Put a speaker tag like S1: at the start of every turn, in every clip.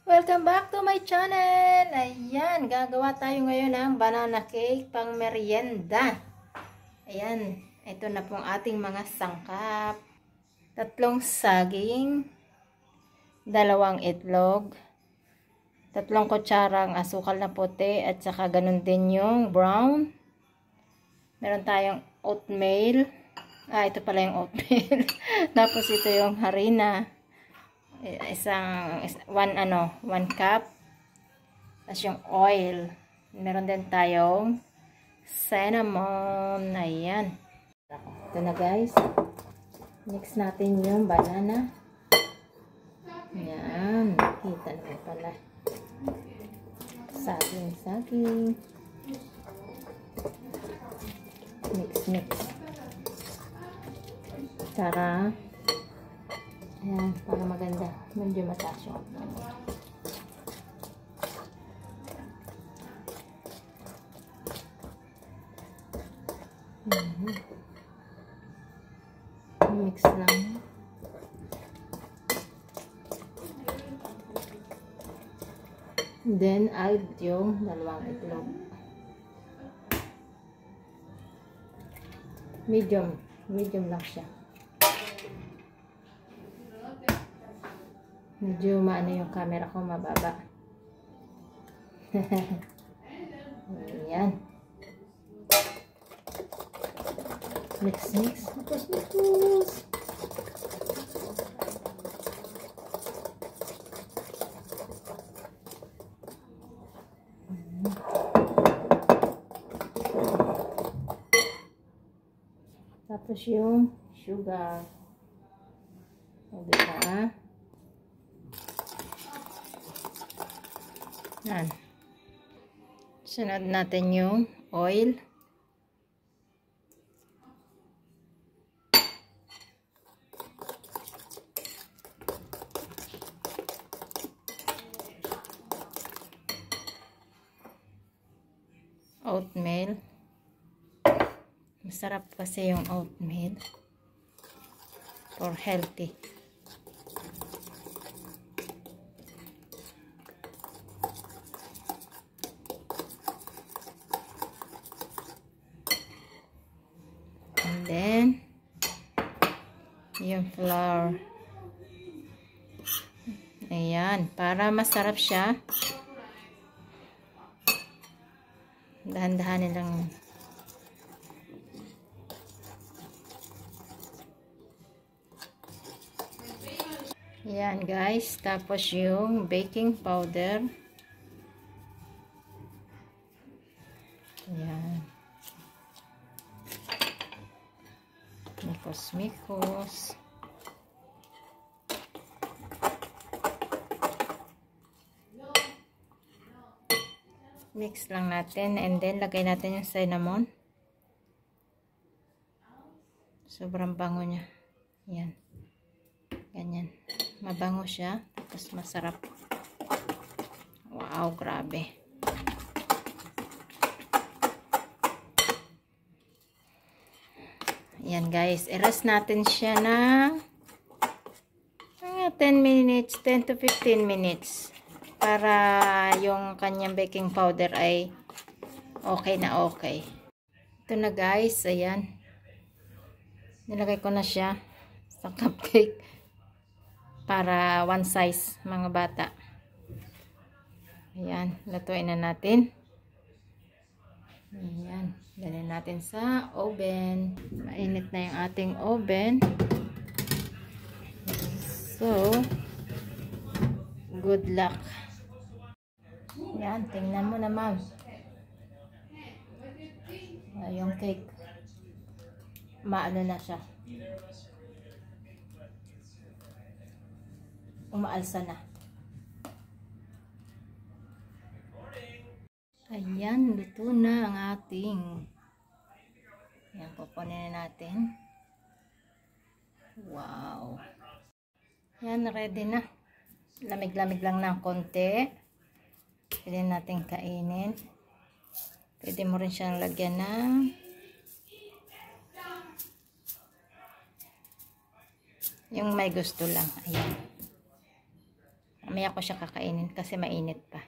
S1: Welcome back to my channel! Ayan, gagawa tayo ngayon ng banana cake pang merienda. Ayan, ito na pong ating mga sangkap. 3 saging, 2 itlog, 3 kutsarang asukal na puti, at saka ganun din yung brown. Meron tayong oatmeal. Ito pala yung oatmeal. Tapos ito yung harina. 1 cup. Tapos yung oil. Meron din tayong cinnamon. Ayan. Ito na guys. Mix natin yung banana. Ayan. Kita naman pala. Saging. Mix. Para ayan, para maganda. Medyo mataas yung mix lang. Then, add yung 2 itlog. Medium lang siya. Medyo maano yung camera ko, mababa. Ayan. Mix. Tapos yung sugar. Diba? Yan. Sunod natin yung oil. Oatmeal. Masarap kasi yung oatmeal. For healthy. And then, yung flour. Ayan. Para masarap siya. Dahan-dahanin lang. Ayan guys. Tapos yung baking powder. Ayan. Mikos. Mix lang natin. And then, lagay natin yung cinnamon. Sobrang bango niya. Ayan. Ganyan. Mabango siya. Tapos masarap. Wow, grabe. Ayan guys. I-rest natin siya ng 10 minutes, 10 to 15 minutes. Para yung kanyang baking powder ay okay na okay. Ito na guys. Ayan. Nilagay ko na siya sa cupcake. Para 1 size mga bata. Ayan. Lutuin na natin. Ayan. Dalhin natin sa oven. Mainit na yung ating oven. So, good luck. Ayan. Tingnan mo na ma'am. Yung cake. Maano na siya. Umaalsa na. Ayan, luto na ang ating. Ayan, kukunin na natin. Wow. Ayan, ready na. Lamig-lamig lang ng konti. Pwede natin kainin. Pwede mo rin siyang lagyan ng yung may gusto lang. Ayan. Mamaya ko siya kakainin kasi mainit pa.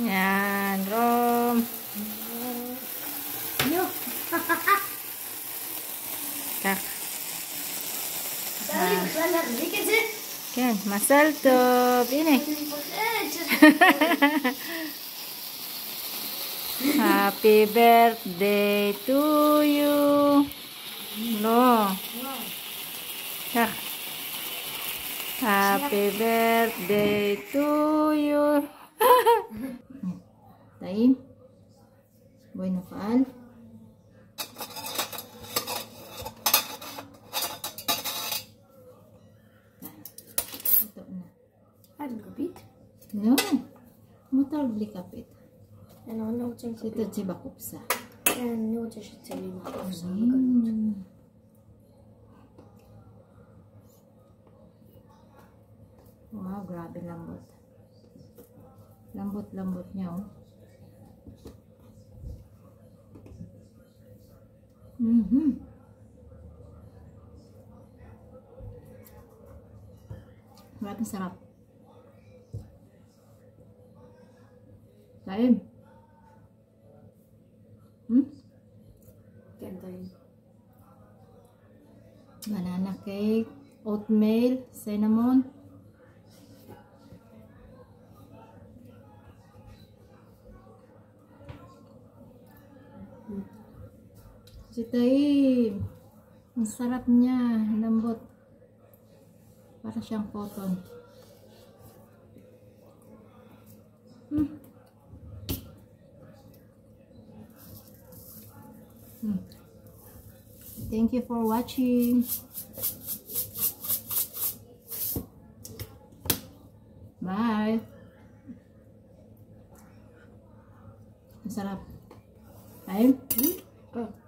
S1: Yan, Rom. Kak. Kan, masal tov. Ini. Happy birthday to you. No. Kak. Happy birthday to you. Taim. Bueno kaal. Ito na.
S2: Hadi kapit.
S1: No. Mutar bli kapit.
S2: Ano хочем
S1: Ito si bakupsa.
S2: не хочешь цели на
S1: Wow, grabe lambot. Lambot-lambot niya, oh. Grabe sarap. Kain.
S2: Gantayin.
S1: Banana cake, oatmeal, cinnamon. Si Taim. Ang sarap niya. Lambot. Para siyang cotton. Thank you for watching. Bye. Ang sarap. Taim?
S2: Oh.